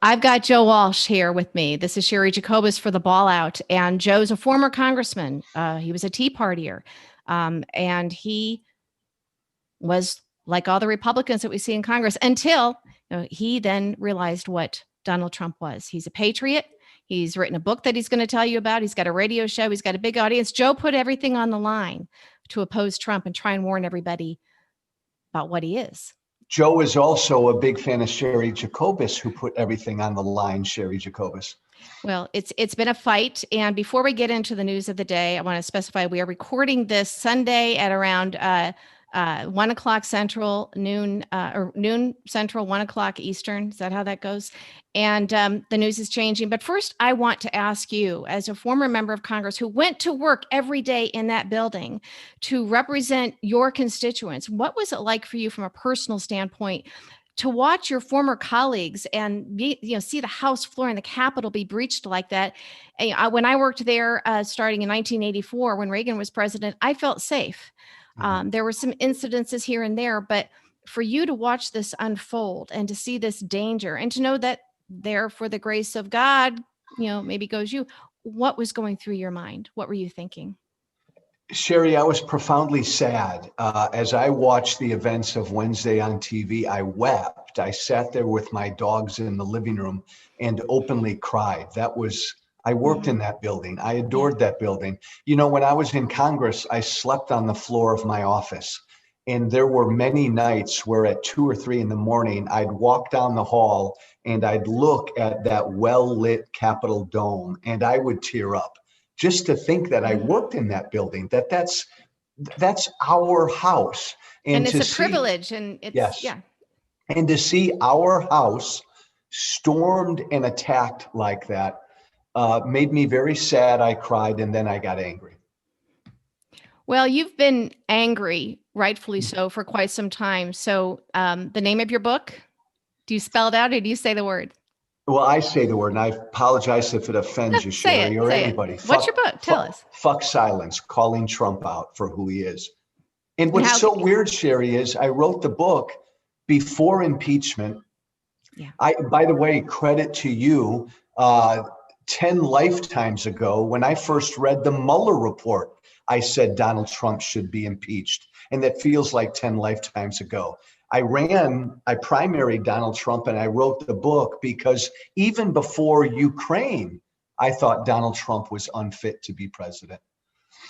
I've got Joe Walsh here with me. This is Cheri Jacobus for the Ball Out. And Joe's a former congressman. He was a Tea Partier. And he was like all the Republicans that we see in Congress until he then realized what Donald Trump was. He's a patriot. He's written a book that he's going to tell you about. He's got a radio show. He's got a big audience. Joe put everything on the line to oppose Trump and try and warn everybody about what he is. Joe is also a big fan of Cheri Jacobus, who put everything on the line, Cheri Jacobus. Well, it's been a fight. And before we get into the news of the day, I want to specify we are recording this Sunday at around 1 o'clock Central, noon Central, 1 o'clock Eastern. Is that how that goes? And the news is changing. But first, I want to ask you, as a former member of Congress who went to work every day in that building to represent your constituents, what was it like for you from a personal standpoint to watch your former colleagues and see the House floor and the Capitol be breached like that? When I worked there starting in 1984, when Reagan was president, I felt safe. There were some incidences here and there, but for you to watch this unfold and to see this danger and to know that there, for the grace of God, maybe goes you, what was going through your mind? What were you thinking? Cheri, I was profoundly sad. As I watched the events of Wednesday on TV, I wept. I sat there with my dogs in the living room and openly cried. I worked in that building. I adored that building. When I was in Congress, I slept on the floor of my office. And there were many nights where at 2 or 3 in the morning, I'd walk down the hall and I'd look at that well-lit Capitol dome and I would tear up just to think that I worked in that building, that's our house. And it's a privilege. And it's, yes. Yeah. And to see our house stormed and attacked like that made me very sad. I cried and then I got angry. Well, you've been angry, rightfully so, for quite some time. So the name of your book, do you spell it out or do you say the word? Well, I say the word, and I apologize if it offends you, Cheri, or anybody. What's your book? Tell us. Fuck Silence, calling Trump out for who he is. And what's so weird, Cheri, is I wrote the book before impeachment. Yeah. By the way, credit to you, 10 lifetimes ago, when I first read the Mueller report, I said Donald Trump should be impeached. And that feels like 10 lifetimes ago. I primaried Donald Trump and I wrote the book because even before Ukraine, I thought Donald Trump was unfit to be president.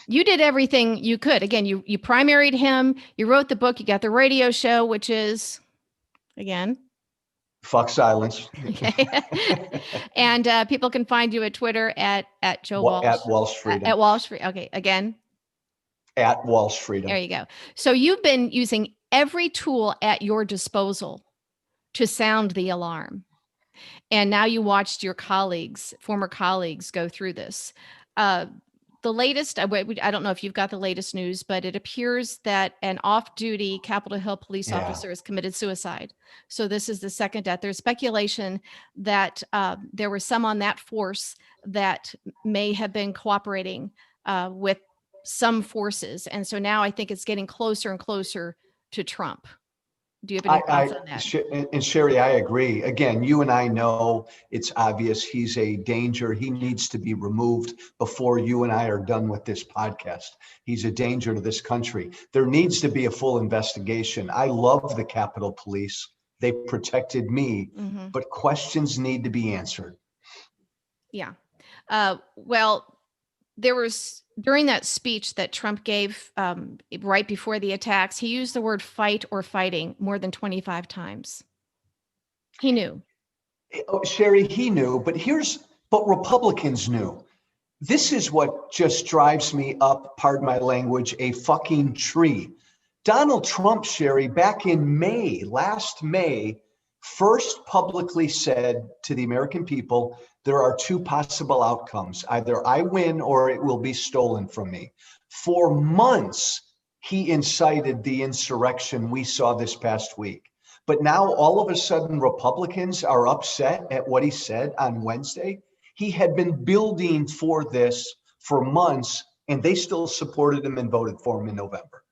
You did everything you could. Again, you primaried him, you wrote the book, you got the radio show, which is, again, Fuck Silence. Okay. And people can find you at Twitter at Joe Walsh. At Walsh Freedom. At Walsh Freedom. Okay, again. At Walsh Freedom. There you go. So you've been using every tool at your disposal to sound the alarm. And now you watched your former colleagues go through this. The latest, I don't know if you've got the latest news, but it appears that an off-duty Capitol Hill police officer has committed suicide. So this is the second death. There's speculation that there were some on that force that may have been cooperating with some forces. And so now I think it's getting closer and closer to Trump. Do you have any thoughts on that? And Cheri, I agree. Again, you and I know it's obvious he's a danger. He needs to be removed before you and I are done with this podcast. He's a danger to this country. There needs to be a full investigation. I love the Capitol Police. They protected me, but questions need to be answered. Yeah. Well, there was, during that speech that Trump gave right before the attacks, he used the word fight or fighting more than 25 times. He knew. Oh, Cheri, he knew, but Republicans knew. This is what just drives me up, pardon my language, a fucking tree. Donald Trump, Cheri, back in last May, first publicly said to the American people, there are 2 possible outcomes. Either I win or it will be stolen from me. For months, he incited the insurrection we saw this past week. But now all of a sudden, Republicans are upset at what he said on Wednesday. He had been building for this for months, and they still supported him and voted for him in November.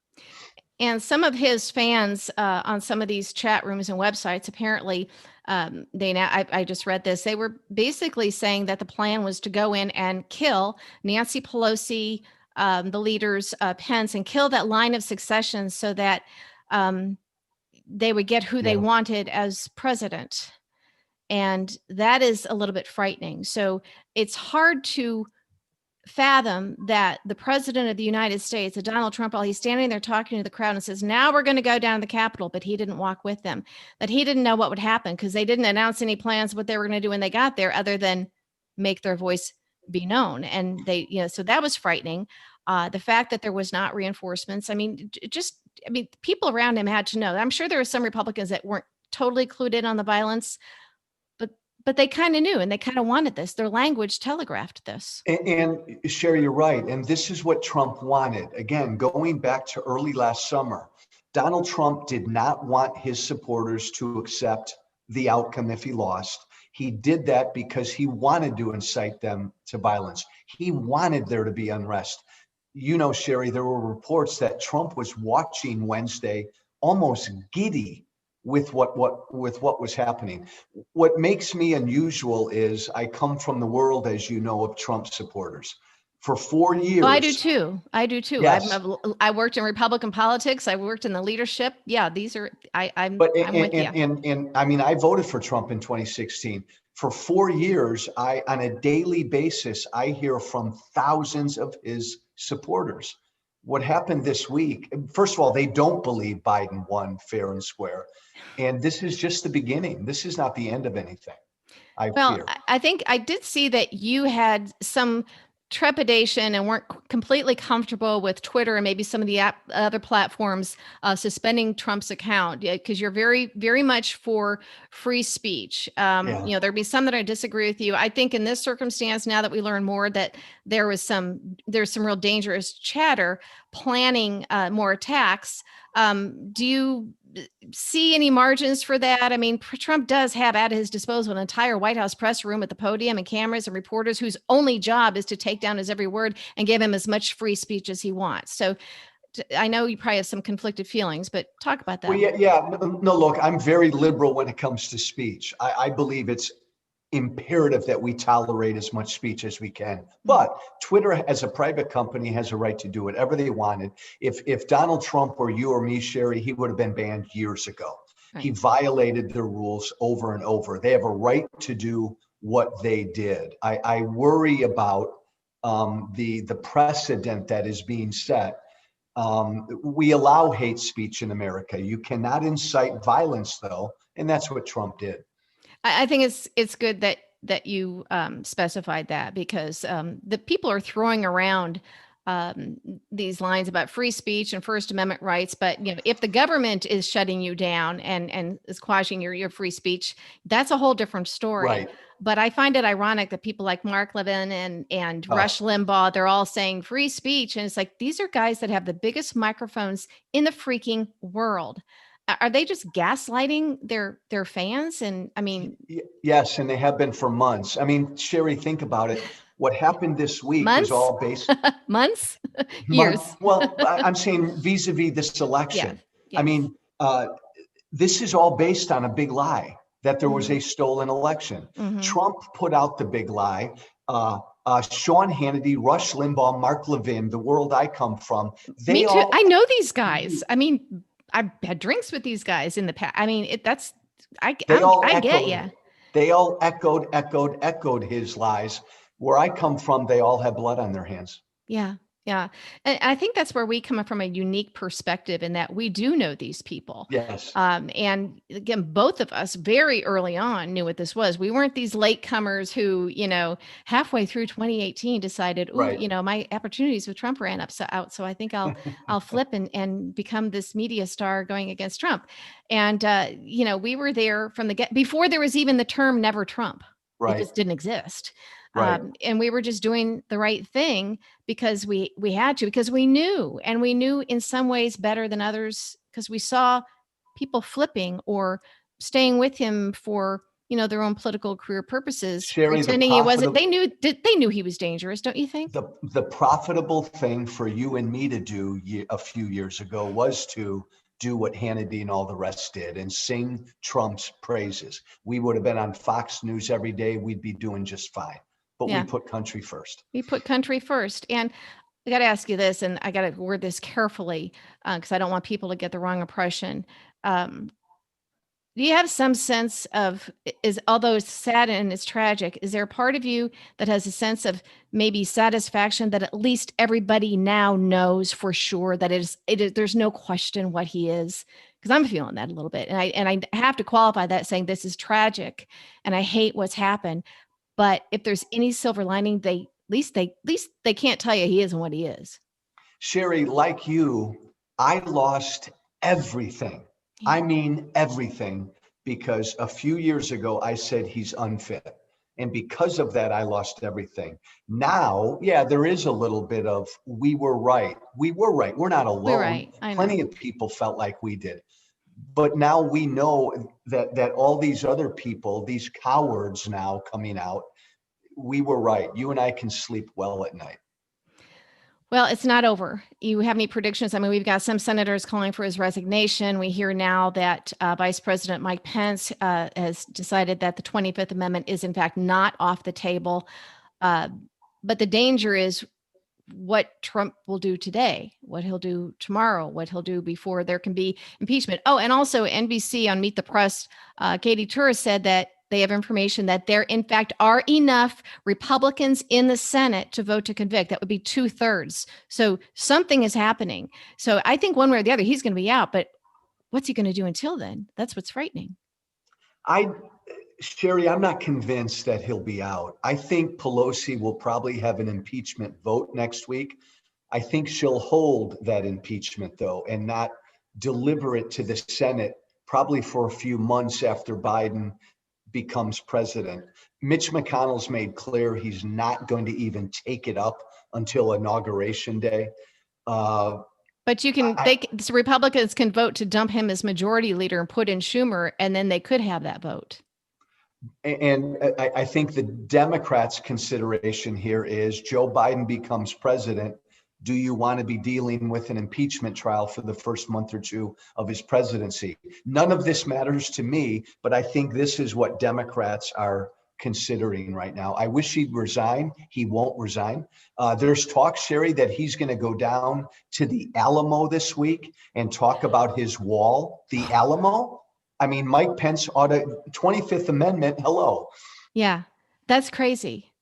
And some of his fans on some of these chat rooms and websites apparently they now, I just read this. They were basically saying that the plan was to go in and kill Nancy Pelosi, the leaders, Pence, and kill that line of succession so that they would get who they wanted as president. And that is a little bit frightening. So it's hard to fathom that the president of the United States, Donald Trump, while he's standing there talking to the crowd and says, now we're going to go down to the Capitol, but he didn't walk with them, that he didn't know what would happen because they didn't announce any plans what they were going to do when they got there other than make their voice be known. And they, so that was frightening. The fact that there was not reinforcements. I mean, people around him had to know. I'm sure there were some Republicans that weren't totally clued in on the violence, but they kind of knew and they kind of wanted this. Their language telegraphed this. And Cheri, you're right. And this is what Trump wanted. Again, going back to early last summer, Donald Trump did not want his supporters to accept the outcome if he lost. He did that because he wanted to incite them to violence. He wanted there to be unrest. Cheri, there were reports that Trump was watching Wednesday almost giddy with what was happening. What makes me unusual is I come from the world, as you know, of Trump supporters. For 4 years. Oh, I do too. Yes. I worked in Republican politics. I worked in the leadership. Yeah, I'm with you. And I mean, I voted for Trump in 2016. For 4 years, on a daily basis, I hear from thousands of his supporters. What happened this week, first of all, they don't believe Biden won fair and square. And this is just the beginning. This is not the end of anything, I fear. I think I did see that you had some trepidation and weren't completely comfortable with Twitter and maybe some of the other platforms suspending Trump's account because you're very, very much for free speech. There'd be some that I disagree with you. I think in this circumstance, now that we learn more that there's some real dangerous chatter planning more attacks. Do you see any margins for that? I mean, Trump does have at his disposal an entire White House press room at the podium and cameras and reporters whose only job is to take down his every word and give him as much free speech as he wants. So I know you probably have some conflicted feelings, but talk about that. Well, no, look, I'm very liberal when it comes to speech. I believe it's imperative that we tolerate as much speech as we can. But Twitter, as a private company, has a right to do whatever they wanted. If Donald Trump or you or me, Cheri, he would have been banned years ago. Right. He violated the rules over and over. They have a right to do what they did. I worry about the precedent that is being set. We allow hate speech in America. You cannot incite violence, though, and that's what Trump did. I think it's good that you specified that because the people are throwing around these lines about free speech and First Amendment rights. But if the government is shutting you down and is quashing your free speech, that's a whole different story. Right. But I find it ironic that people like Mark Levin and Rush Limbaugh, they're all saying free speech, and it's like these are guys that have the biggest microphones in the freaking world. Are they just gaslighting their fans? And I mean, yes, and they have been for months. I mean, Cheri, think about it. What happened this week was all based months, years. Well, I'm saying vis-a-vis this election. Yeah. I mean, this is all based on a big lie that there was a stolen election. Mm-hmm. Trump put out the big lie. Sean Hannity, Rush Limbaugh, Mark Levin, the world I come from. Me too. I know these guys. I mean, I've had drinks with these guys in the past. I mean, I get you. They all echoed his lies. Where I come from, they all have blood on their hands. Yeah. Yeah. And I think that's where we come from a unique perspective in that we do know these people. Yes. And again, both of us very early on knew what this was. We weren't these latecomers who, halfway through 2018 decided, right. My opportunities with Trump ran out. So I think I'll flip and become this media star going against Trump. And, we were there from the before there was even the term never Trump. Right. It just didn't exist. Right. And we were just doing the right thing because we had to, because we knew in some ways better than others, because we saw people flipping or staying with him for, their own political career purposes, Cheri, pretending he wasn't. They knew he was dangerous, don't you think? The profitable thing for you and me to do a few years ago was to do what Hannity and all the rest did and sing Trump's praises. We would have been on Fox News every day. We'd be doing just fine. But Yeah. we put country first. We put country first. And I got to ask you this, and I got to word this carefully because I don't want people to get the wrong impression. Do you have some sense of, although it's sad and it's tragic, is there a part of you that has a sense of maybe satisfaction that at least everybody now knows for sure that there's no question what he is? Because I'm feeling that a little bit. And I have to qualify that saying this is tragic and I hate what's happened. But if there's any silver lining, at least they can't tell you he isn't what he is. Cheri, like you, I lost everything. I mean, everything, because a few years ago, I said he's unfit. And because of that, I lost everything. Now, yeah, there is a little bit of, we were right. We were right. We're not alone. We're right. I know. Plenty of people felt like we did. But now we know that all these other people, these cowards now coming out, we were right. You and I can sleep well at night. Well, it's not over. You have any predictions? I mean, we've got some senators calling for his resignation. We hear now that Vice President Mike Pence has decided that the 25th Amendment is, in fact, not off the table. But the danger is what Trump will do today, what he'll do tomorrow, what he'll do before there can be impeachment. Oh, and also NBC on Meet the Press, Katie Turris said that they have information that there, in fact, are enough Republicans in the Senate to vote to convict. That would be 2/3. So something is happening. So I think one way or the other, he's going to be out. But what's he going to do until then? That's what's frightening. Cheri, I'm not convinced that he'll be out. I think Pelosi will probably have an impeachment vote next week. I think she'll hold that impeachment, though, and not deliver it to the Senate probably for a few months after Biden becomes president. Mitch McConnell's made clear he's not going to even take it up until Inauguration Day. But you can, so Republicans can vote to dump him as majority leader and put in Schumer, and then they could have that vote. And I think the Democrats' consideration here is Joe Biden becomes president. Do you want to be dealing with an impeachment trial for the first month or two of his presidency? None of this matters to me, but I think this is what Democrats are considering right now. I wish he'd resign. He won't resign. There's talk, Cheri, that he's going to go down to the Alamo this week and talk about his wall. The Alamo? I mean, Mike Pence ought to, 25th Amendment, hello. Yeah, that's crazy.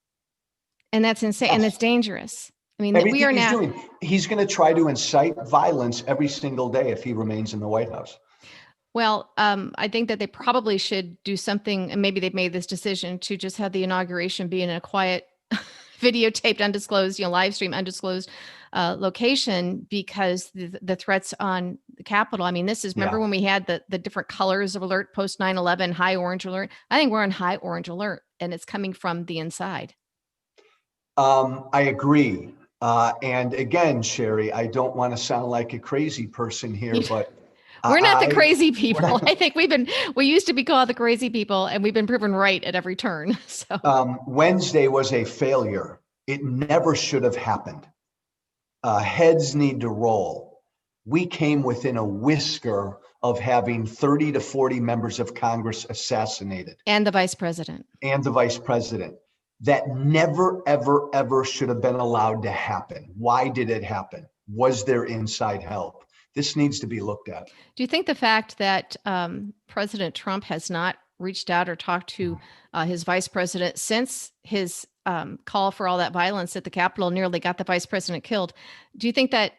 And that's insane. Yes. And it's dangerous. I mean, everything we are he's now doing, he's going to try to incite violence every single day if he remains in the White House. Well, I think that they probably should do something, and maybe they've made this decision to just have the inauguration be in a quiet, videotaped, undisclosed, live stream, undisclosed location, because the threats on the Capitol. I mean, this is, remember when we had the different colors of alert, post 9/11, high orange alert? I think we're on high orange alert, and it's coming from the inside. I agree. And again, Cheri, I don't want to sound like a crazy person here, but we're not the crazy people. I think we used to be called the crazy people, and we've been proven right at every turn. So Wednesday was a failure. It never should have happened. Heads need to roll. We came within a whisker of having 30 to 40 members of Congress assassinated. And the vice president. That never, ever, ever should have been allowed to happen. Why did it happen? Was there inside help? This needs to be looked at. Do you think the fact that President Trump has not reached out or talked to his vice president since his call for all that violence at the Capitol nearly got the vice president killed, do you think that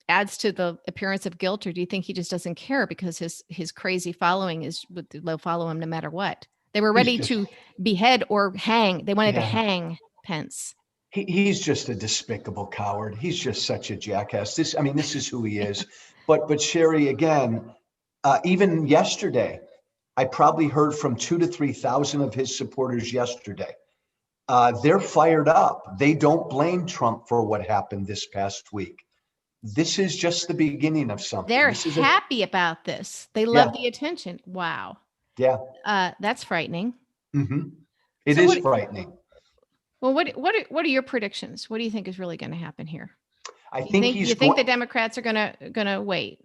adds to the appearance of guilt, or do you think he just doesn't care because his crazy following they'll follow him no matter what? They were ready to behead or hang. They wanted to hang Pence. He's just a despicable coward. He's just such a jackass. This is who he is. But Cheri, again, even yesterday, I probably heard from 2,000 to 3,000 of his supporters yesterday. They're fired up. They don't blame Trump for what happened this past week. This is just the beginning of something. They're happy about this. They love the attention. Wow. Yeah. That's frightening. Mm-hmm. It is frightening. Well, what are your predictions? What do you think is really going to happen here? I think you think the Democrats are going to wait?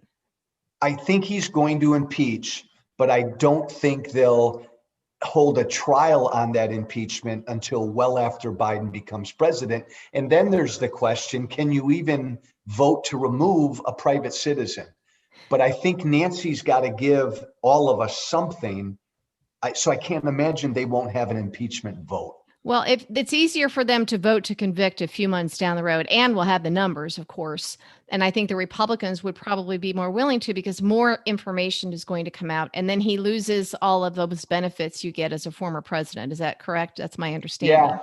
I think he's going to impeach, but I don't think they'll hold a trial on that impeachment until well after Biden becomes president. And then there's the question, can you even vote to remove a private citizen? But I think Nancy's got to give all of us something. So I can't imagine they won't have an impeachment vote. Well, if it's easier for them to vote to convict a few months down the road, and we'll have the numbers, of course. And I think the Republicans would probably be more willing to, because more information is going to come out. And then he loses all of those benefits you get as a former president. Is that correct? That's my understanding. Yeah.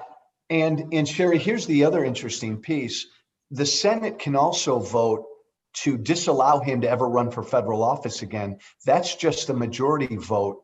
And Cheri, here's the other interesting piece. The Senate can also vote to disallow him to ever run for federal office again. That's just a majority vote.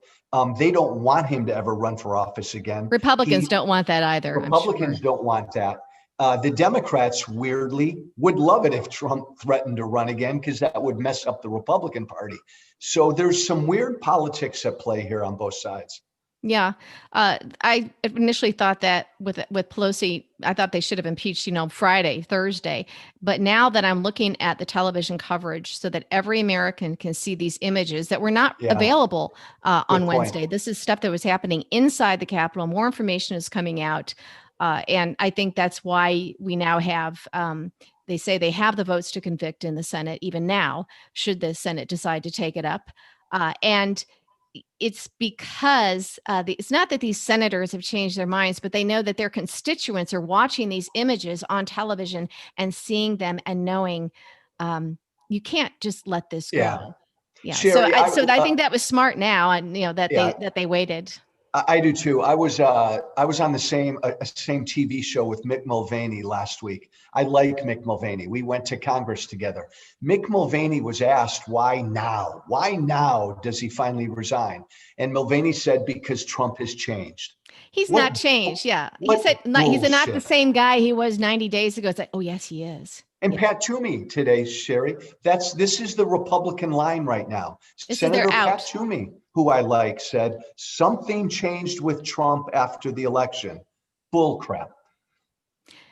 They don't want him to ever run for office again. Republicans don't want that either. Republicans don't want that. The Democrats, weirdly, would love it if Trump threatened to run again, because that would mess up the Republican Party. So there's some weird politics at play here on both sides. Yeah. I initially thought that with Pelosi, I thought they should have impeached, Friday, Thursday. But now that I'm looking at the television coverage so that every American can see these images that were not available on Wednesday, this is stuff that was happening inside the Capitol. More information is coming out. And I think that's why we now have, they say they have the votes to convict in the Senate, even now, should the Senate decide to take it up. And it's because it's not that these senators have changed their minds, but they know that their constituents are watching these images on television and seeing them and knowing you can't just let this go. Yeah. Cheri, so I think that was smart now, and that they waited. I do too. I was on the same TV show with Mick Mulvaney last week. I like Mick Mulvaney. We went to Congress together. Mick Mulvaney was asked, why now? Why now does he finally resign? And Mulvaney said, because Trump has changed. He's not changed. Yeah. He said he's not the same guy he was 90 days ago. It's like, oh, yes, he is. And Pat Toomey today, Cheri, this is the Republican line right now. Senator Pat Toomey, who I like, said something changed with Trump after the election. Bull crap.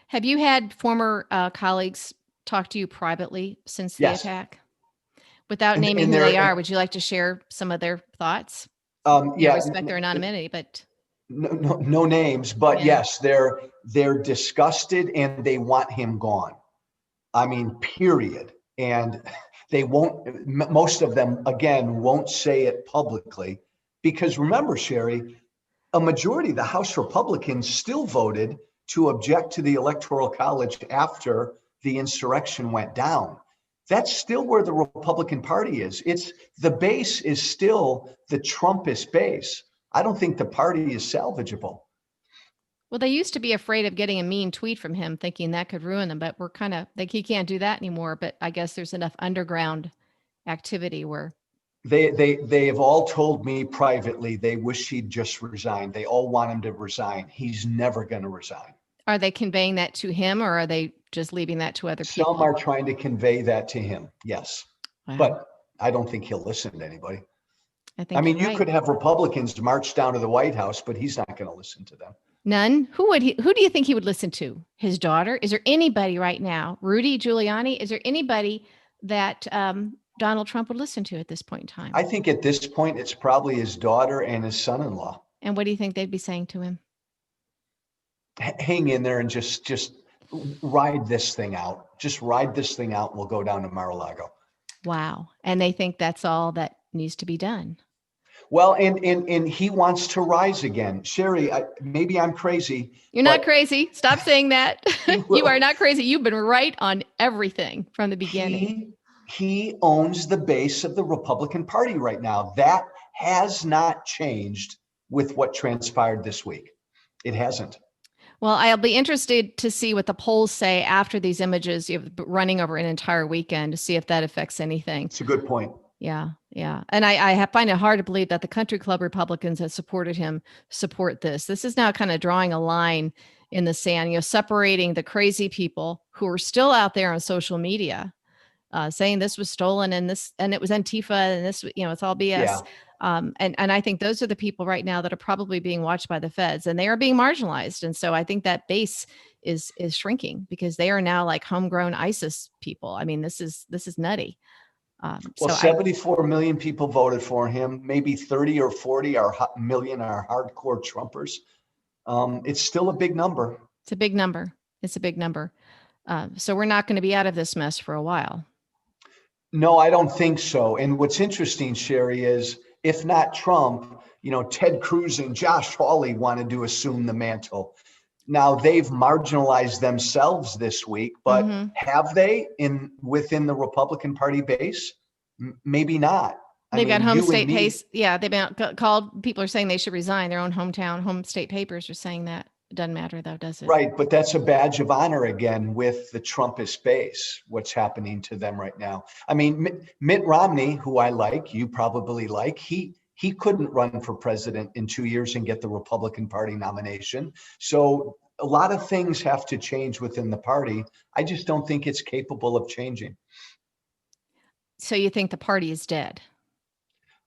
Have you had former colleagues talk to you privately since the attack? Without naming who they are, would you like to share some of their thoughts? I respect their anonymity, but no names. But yes, they're disgusted and they want him gone. I mean, period. And they won't, most of them, again, won't say it publicly, because remember, Cheri, a majority of the House Republicans still voted to object to the Electoral College after the insurrection went down. That's still where the Republican Party is. The base is still the Trumpist base. I don't think the party is salvageable. Well, they used to be afraid of getting a mean tweet from him, thinking that could ruin them, but we're kind of like, he can't do that anymore. But I guess there's enough underground activity where they have all told me privately they wish he'd just resign. They all want him to resign. He's never going to resign. Are they conveying that to him, or are they just leaving that to other people? Some are trying to convey that to him. Yes. Wow. But I don't think he'll listen to anybody. I mean, you could have Republicans march down to the White House, but he's not going to listen to them. None? Who do you think he would listen to? His daughter? Is there anybody right now? Rudy Giuliani? Is there anybody that Donald Trump would listen to at this point in time? I think at this point, it's probably his daughter and his son-in-law. And what do you think they'd be saying to him? Hang in there and just ride this thing out. Just ride this thing out. We'll go down to Mar-a-Lago. Wow. And they think that's all that needs to be done. Well, and he wants to rise again. Cheri, maybe I'm crazy. You're not crazy. Stop saying that. You are not crazy. You've been right on everything from the beginning. He owns the base of the Republican Party right now. That has not changed with what transpired this week. It hasn't. Well, I'll be interested to see what the polls say after these images running over an entire weekend to see if that affects anything. It's a good point. Yeah. And I find it hard to believe that the country club Republicans that supported him support this. This is now kind of drawing a line in the sand, separating the crazy people who are still out there on social media saying this was stolen and it was Antifa and this, it's all BS. Yeah. And I think those are the people right now that are probably being watched by the feds, and they are being marginalized. And so I think that base is shrinking because they are now like homegrown ISIS people. I mean, this is nutty. Well, 74 million people voted for him. Maybe 30 or 40 million are hardcore Trumpers. It's still a big number. It's a big number. It's a big number. So we're not going to be out of this mess for a while. No, I don't think so. And what's interesting, Cheri, is if not Trump, Ted Cruz and Josh Hawley wanted to assume the mantle. Now they've marginalized themselves this week, but have they within the Republican Party base? Maybe not. They've got home state pace. Yeah, they've been called. People are saying they should resign. Their own home state papers are saying that. It doesn't matter though, does it? Right, but that's a badge of honor again with the Trumpist base, what's happening to them right now. I mean, Mitt Romney, who I like, you probably like, he couldn't run for president in 2 years and get the Republican Party nomination. So a lot of things have to change within the party. I just don't think it's capable of changing. So you think the party is dead?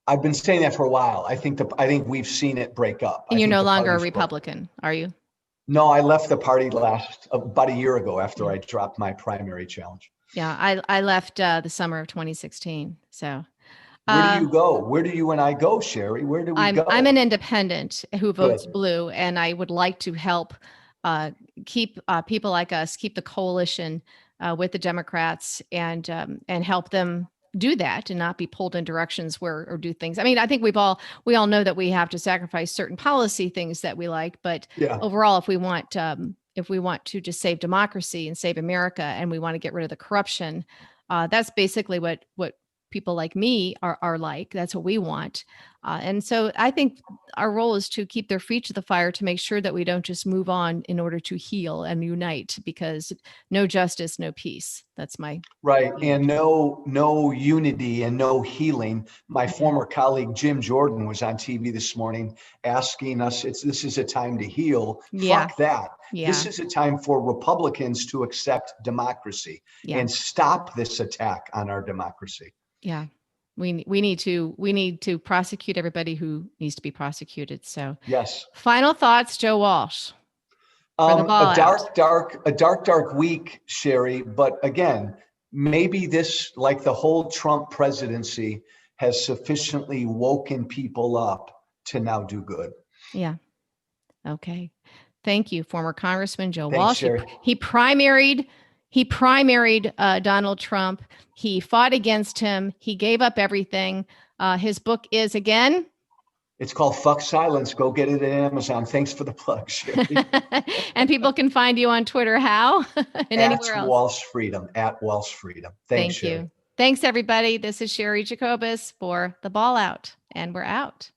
I've been saying that for a while. I think we've seen it break up. And you're no longer a Republican, are you? No, I left the party about a year ago after I dropped my primary challenge. Yeah, I left the summer of 2016. So where do you go? Where do you and I go, Cheri? Where do we go? I'm an independent who votes blue, and I would like to help keep people like us, keep the coalition with the Democrats, and help them do that and not be pulled in directions or do things. I mean, I think we all know that we have to sacrifice certain policy things that we like, but overall, if we want to just save democracy and save America, and we want to get rid of the corruption, that's basically what people like me are like. That's what we want. And so I think our role is to keep their feet to the fire, to make sure that we don't just move on in order to heal and unite, because no justice, no peace. That's my right. And no unity and no healing. My former colleague, Jim Jordan, was on TV this morning asking us, this is a time to heal. Yeah. Fuck that. Yeah. This is a time for Republicans to accept democracy and stop this attack on our democracy. Yeah. We need to prosecute everybody who needs to be prosecuted. So yes. Final thoughts, Joe Walsh. A dark week, Cheri. But again, maybe this, like the whole Trump presidency, has sufficiently woken people up to now do good. Yeah. Okay. Thank you, former Congressman Joe Thanks, Walsh. Cheri. He primaried Donald Trump. He fought against him. He gave up everything. His book is, again? It's called Fuck Silence. Go get it at Amazon. Thanks for the plug, Cheri. And people can find you on Twitter, how? And anywhere else. Walsh Freedom, at Walsh Freedom. Thank you. Thanks, everybody. This is Cheri Jacobus for The Ball Out, and we're out.